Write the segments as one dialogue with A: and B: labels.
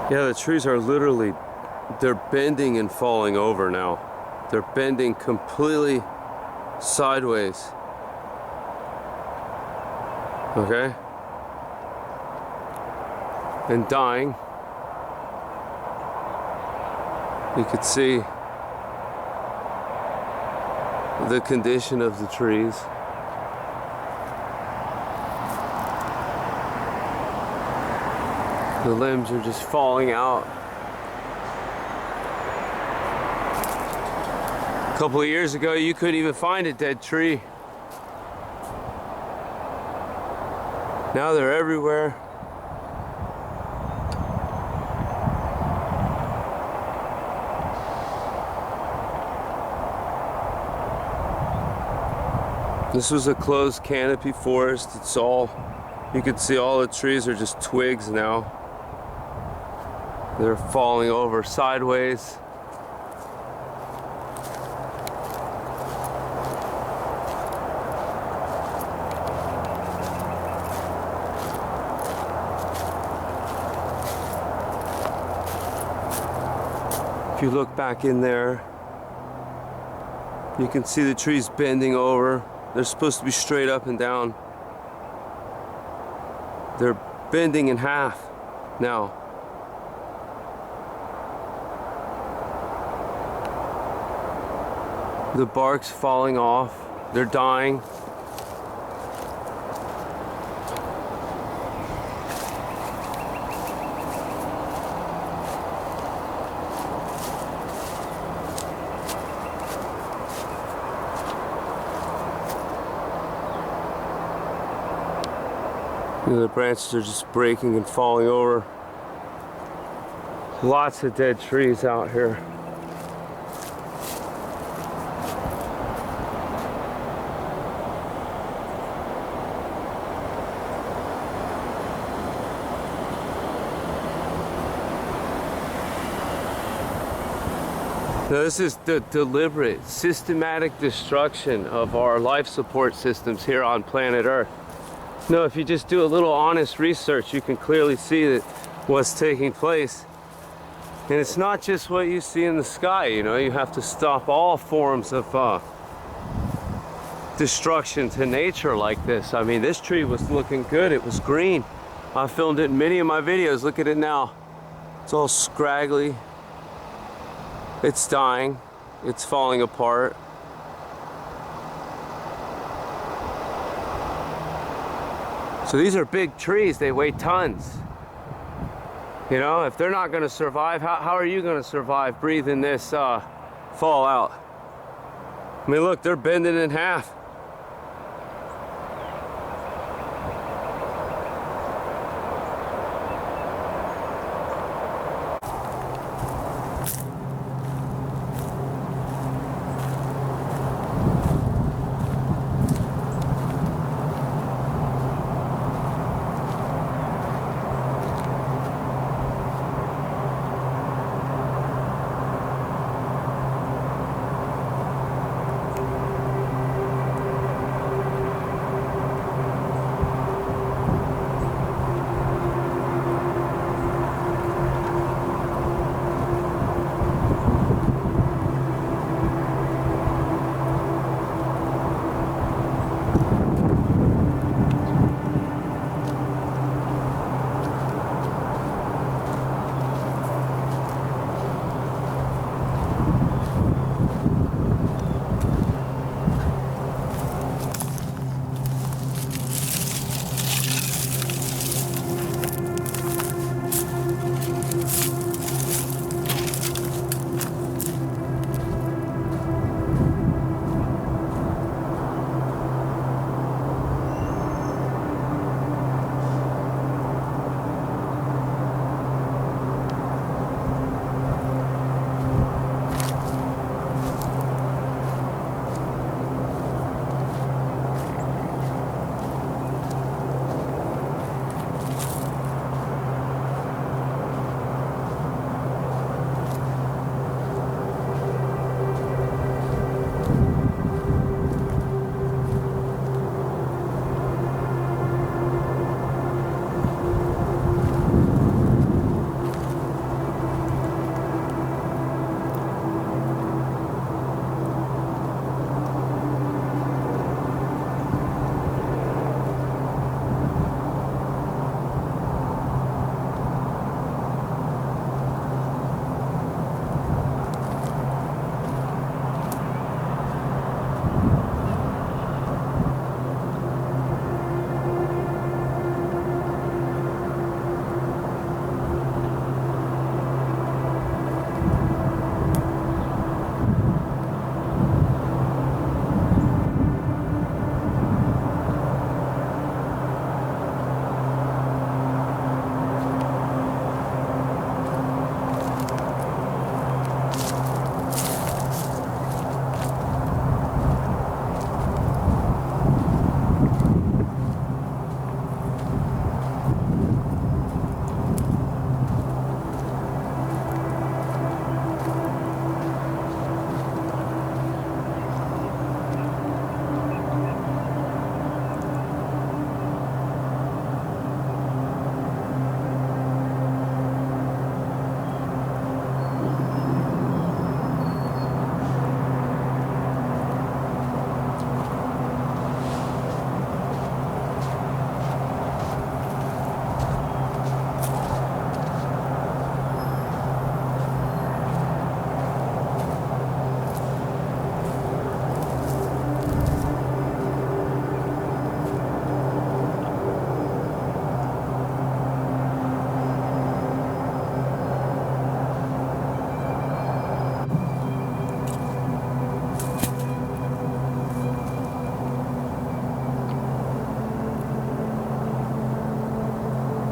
A: Yeah, the trees are literally, they're bending and falling over now. They're bending completely sideways. Okay? And dying. You could see the condition of the trees. The limbs are just falling out. A couple of years ago, you couldn't even find a dead tree. Now they're everywhere. This was a closed canopy forest. It's all, you can see all the trees are just twigs now. They're falling over sideways. If you look back in there, you can see the trees bending over. They're supposed to be straight up and down. They're bending in half now. The bark's falling off. They're dying. You know, the branches are just breaking and falling over. Lots of dead trees out here. Now, this is the deliberate, systematic destruction of our life support systems here on planet Earth. No, if you just do a little honest research, you can clearly see that what's taking place. And it's not just what you see in the sky, you know, you have to stop all forms of destruction to nature like this. I mean, this tree was looking good, it was green. I filmed it in many of my videos, look at it now. It's all scraggly. It's dying, it's falling apart. So these are big trees, they weigh tons. You know, if they're not gonna survive, how are you gonna survive breathing this fallout? I mean, look, they're bending in half.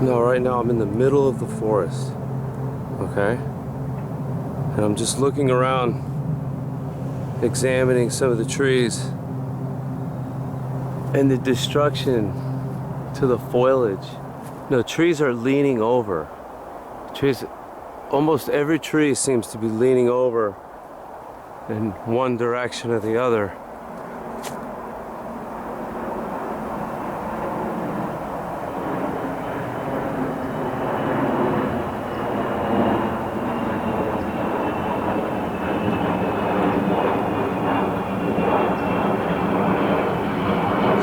A: No, right now I'm in the middle of the forest, okay? And I'm just looking around, examining some of the trees and the destruction to the foliage. No, trees are leaning over. Trees, almost every tree seems to be leaning over in one direction or the other.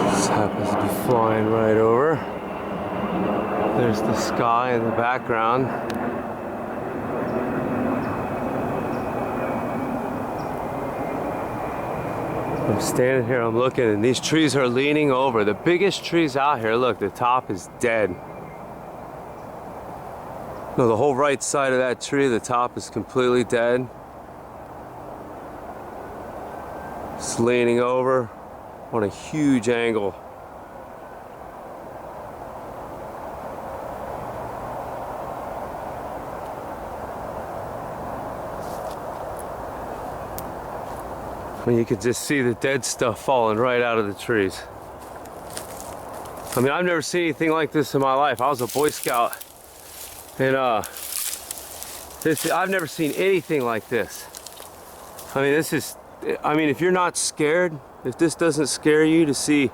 A: This happens to be flying right over. There's the sky in the background. I'm standing here, I'm looking, and these trees are leaning over. The biggest trees out here, look, the top is dead. No, the whole right side of that tree, the top is completely dead. It's leaning over on a huge angle. I mean, you could just see the dead stuff falling right out of the trees. I mean, I've never seen anything like this in my life. I was a Boy Scout, and I've never seen anything like this. I mean, if you're not scared, if this doesn't scare you to see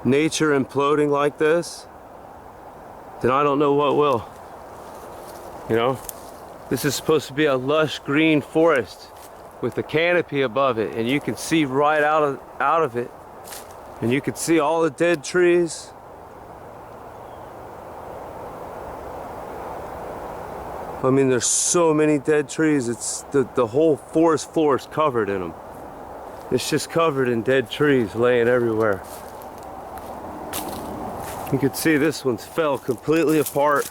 A: nature imploding like this, then I don't know what will. You know, this is supposed to be a lush green forest with a canopy above it, and you can see right out of it, and you can see all the dead trees. I mean, there's so many dead trees. It's the whole forest floor is covered in them. It's just covered in dead trees laying everywhere. You can see this one's fell completely apart.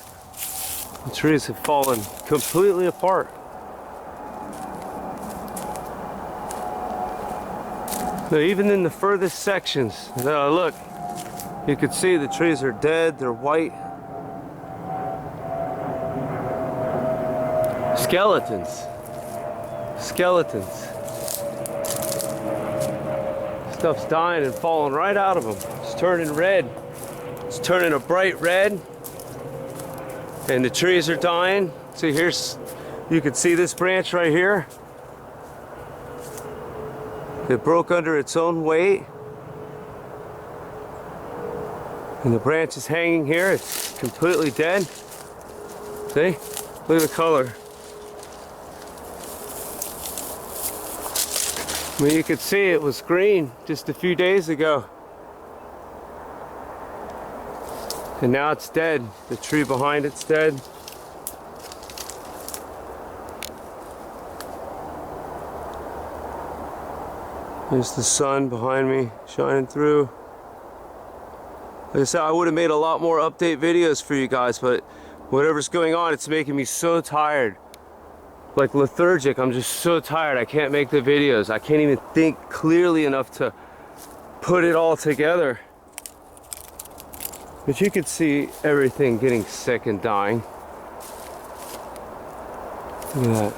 A: The trees have fallen completely apart. Now, even in the furthest sections, look, you can see the trees are dead, they're white. Skeletons. Skeletons. Stuff's dying and falling right out of them. It's turning red. It's turning a bright red. And the trees are dying. See, you can see this branch right here. It broke under its own weight. And the branch is hanging here. It's completely dead. See? Look at the color. I mean, you could see it was green just a few days ago. And now it's dead. The tree behind it's dead. There's the sun behind me shining through. Like I said, I would have made a lot more update videos for you guys, but whatever's going on, it's making me so tired. Like lethargic, I'm just so tired. I can't make the videos. I can't even think clearly enough to put it all together. But you could see everything getting sick and dying. Look at that.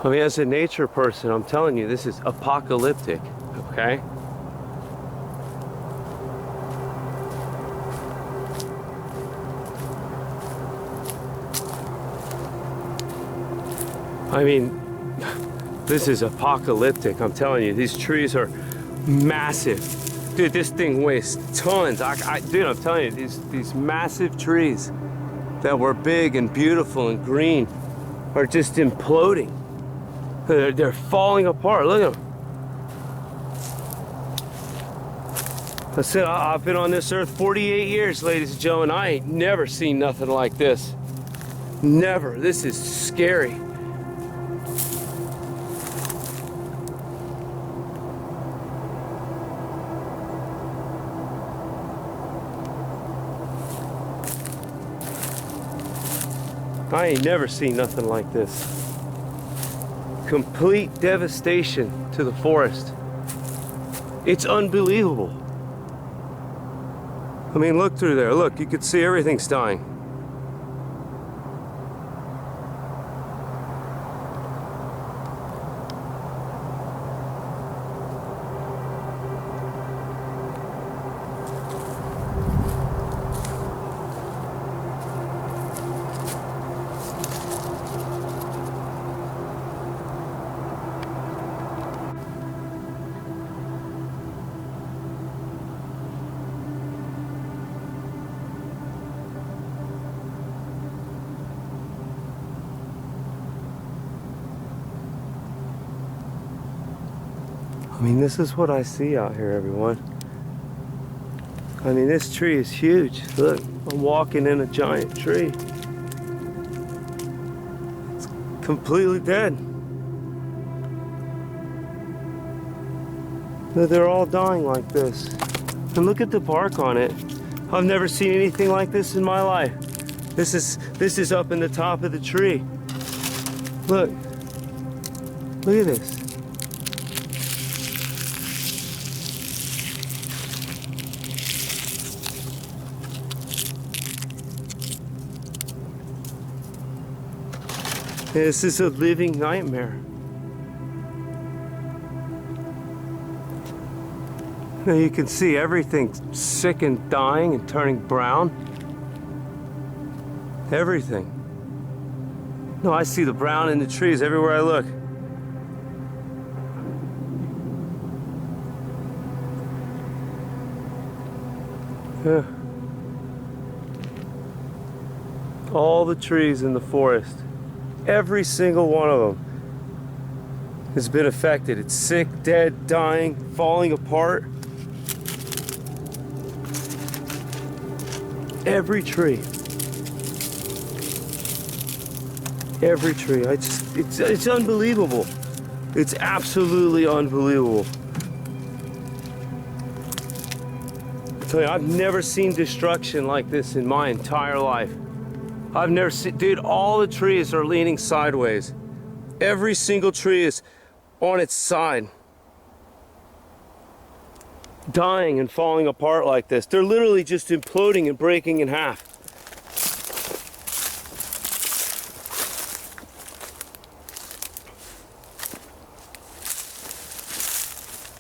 A: I mean, as a nature person, I'm telling you, this is apocalyptic, okay? I mean, this is apocalyptic, I'm telling you. These trees are massive. Dude, this thing weighs tons. Dude, I'm telling you, these massive trees that were big and beautiful and green are just imploding. They're falling apart. Look at them. I said, I've been on this earth 48 years, ladies and gentlemen. I ain't never seen nothing like this. Never. This is scary. I ain't never seen nothing like this. Complete devastation to the forest. It's unbelievable. I mean, look through there. Look, you can see everything's dying. I mean, this is what I see out here, everyone. I mean, this tree is huge. Look, I'm walking in a giant tree. It's completely dead. They're all dying like this. And look at the bark on it. I've never seen anything like this in my life. This is up in the top of the tree. Look. Look at this. This is a living nightmare. Now you can see everything sick and dying and turning brown. Everything. No, I see the brown in the trees everywhere I look. Yeah. All the trees in the forest, every single one of them has been affected. It's sick, dead, dying, falling apart. Every tree. Every tree. It's unbelievable. It's absolutely unbelievable. I tell you, I've never seen destruction like this in my entire life. I've never seen, dude, all the trees are leaning sideways. Every single tree is on its side. Dying and falling apart like this. They're literally just imploding and breaking in half.